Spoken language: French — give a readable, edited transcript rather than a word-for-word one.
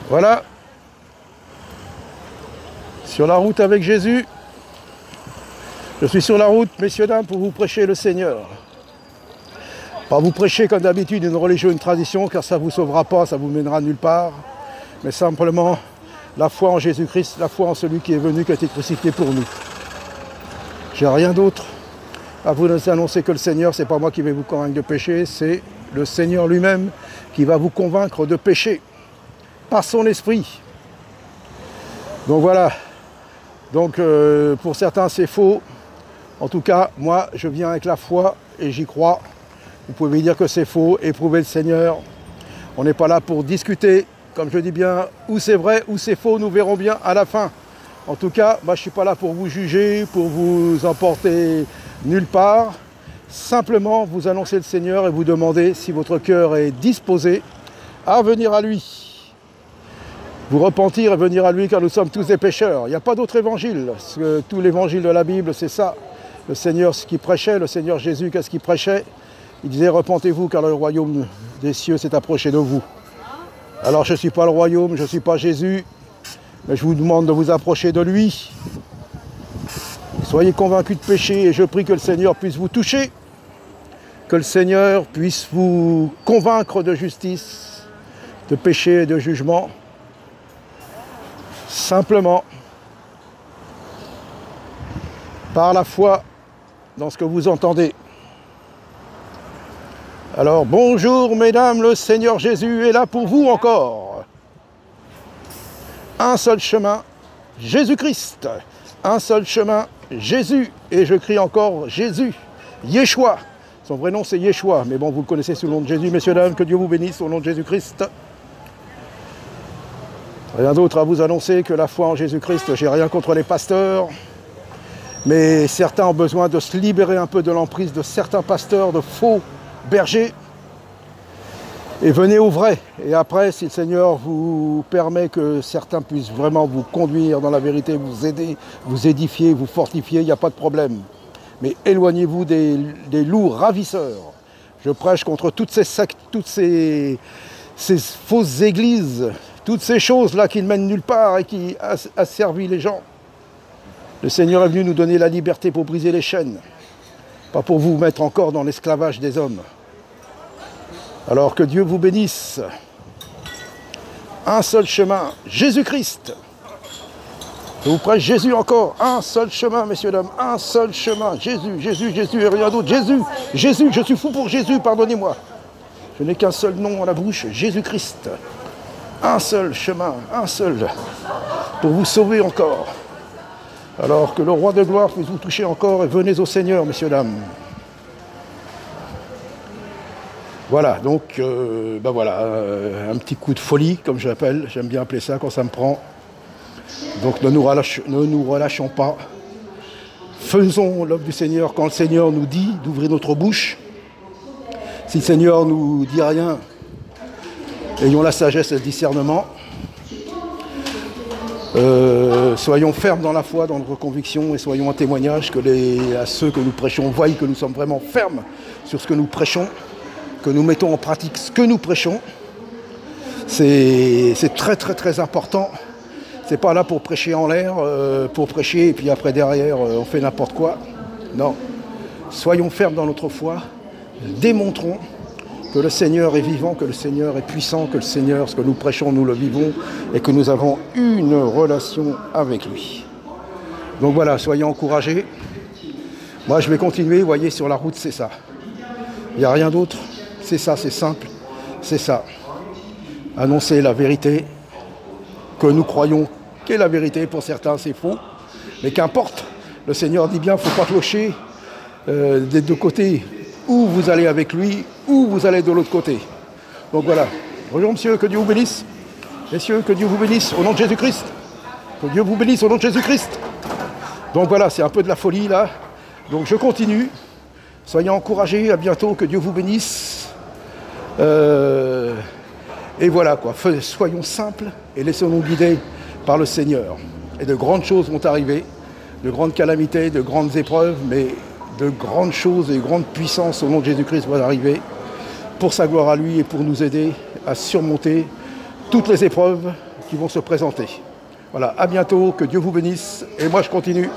Voilà, sur la route avec Jésus. Je suis sur la route, messieurs, dames, pour vous prêcher le Seigneur. Pas vous prêcher comme d'habitude une religion, une tradition, car ça ne vous sauvera pas, ça vous mènera nulle part. Mais simplement la foi en Jésus-Christ, la foi en celui qui est venu, qui a été crucifié pour nous. J'ai rien d'autre à vous annoncer que le Seigneur. C'est pas moi qui vais vous convaincre de péché, c'est le Seigneur lui-même qui va vous convaincre de pécher par son esprit. Donc voilà. Donc pour certains c'est faux. En tout cas, moi je viens avec la foi et j'y crois. Vous pouvez dire que c'est faux, éprouver le Seigneur. On n'est pas là pour discuter, comme je dis bien, où c'est vrai, où c'est faux, nous verrons bien à la fin. En tout cas, moi je ne suis pas là pour vous juger, pour vous emporter nulle part. Simplement vous annoncer le Seigneur et vous demander si votre cœur est disposé à venir à lui. Vous repentir et venir à lui, car nous sommes tous des pécheurs. Il n'y a pas d'autre évangile. Tout l'évangile de la Bible, c'est ça. Le Seigneur, ce qu'il prêchait, le Seigneur Jésus, qu'est-ce qu'il prêchait? Il disait, repentez-vous, car le royaume des cieux s'est approché de vous. Alors je ne suis pas le royaume, je ne suis pas Jésus, mais je vous demande de vous approcher de lui. Soyez convaincus de péché et je prie que le Seigneur puisse vous toucher, que le Seigneur puisse vous convaincre de justice, de péché et de jugement. Simplement, par la foi dans ce que vous entendez. Alors bonjour mesdames, le Seigneur Jésus est là pour vous encore. Un seul chemin, Jésus-Christ. Un seul chemin, Jésus. Et je crie encore Jésus, Yeshua. Son vrai nom c'est Yeshua, mais bon vous le connaissez sous le nom de Jésus, messieurs dames, que Dieu vous bénisse au nom de Jésus-Christ. Rien d'autre à vous annoncer que la foi en Jésus-Christ. J'ai rien contre les pasteurs, mais certains ont besoin de se libérer un peu de l'emprise de certains pasteurs, de faux bergers. Et venez au vrai. Et après, si le Seigneur vous permet que certains puissent vraiment vous conduire dans la vérité, vous aider, vous édifier, vous fortifier, il n'y a pas de problème. Mais éloignez-vous des loups ravisseurs. Je prêche contre toutes ces sectes, toutes ces fausses églises, toutes ces choses-là qui ne mènent nulle part et qui asservissent les gens. Le Seigneur est venu nous donner la liberté pour briser les chaînes, pas pour vous mettre encore dans l'esclavage des hommes. Alors que Dieu vous bénisse. Un seul chemin, Jésus-Christ. Je vous prêche Jésus encore. Un seul chemin, messieurs, dames. Un seul chemin. Jésus, Jésus, Jésus et rien d'autre. Jésus, Jésus, je suis fou pour Jésus, pardonnez-moi. Je n'ai qu'un seul nom à la bouche, Jésus-Christ. Un seul chemin, un seul, pour vous sauver encore. Alors que le roi de gloire puisse vous toucher encore et venez au Seigneur, messieurs, dames. Voilà, donc, voilà, un petit coup de folie, comme j'appelle, j'aime bien appeler ça quand ça me prend. Donc ne nous relâchons pas. Faisons l'œuvre du Seigneur quand le Seigneur nous dit d'ouvrir notre bouche. Si le Seigneur nous dit rien, ayons la sagesse et le discernement. Soyons fermes dans la foi, dans notre conviction et soyons un témoignage que à ceux que nous prêchons voient que nous sommes vraiment fermes sur ce que nous prêchons, que nous mettons en pratique ce que nous prêchons. C'est très très très important. C'est pas là pour prêcher en l'air, pour prêcher et puis après derrière on fait n'importe quoi. Non. Soyons fermes dans notre foi, démontrons que le Seigneur est vivant, que le Seigneur est puissant, que le Seigneur, ce que nous prêchons, nous le vivons et que nous avons une relation avec lui. Donc voilà, soyez encouragés. Moi je vais continuer, vous voyez, sur la route c'est ça. Il n'y a rien d'autre, c'est ça, c'est simple, c'est ça. Annoncer la vérité que nous croyons qu'est la vérité, pour certains c'est faux, mais qu'importe, le Seigneur dit bien, il ne faut pas clocher des deux côtés, ou vous allez avec lui, ou vous allez de l'autre côté. Donc voilà, bonjour monsieur, que Dieu vous bénisse, messieurs, que Dieu vous bénisse, au nom de Jésus-Christ, que Dieu vous bénisse au nom de Jésus-Christ. Donc voilà, c'est un peu de la folie là, donc je continue, soyez encouragés, à bientôt, que Dieu vous bénisse. Et voilà quoi, soyons simples et laissons-nous guider par le Seigneur. Et de grandes choses vont arriver, de grandes calamités, de grandes épreuves, mais de grandes choses et de grandes puissances au nom de Jésus-Christ vont arriver pour sa gloire à lui et pour nous aider à surmonter toutes les épreuves qui vont se présenter. Voilà, à bientôt, que Dieu vous bénisse, et moi je continue.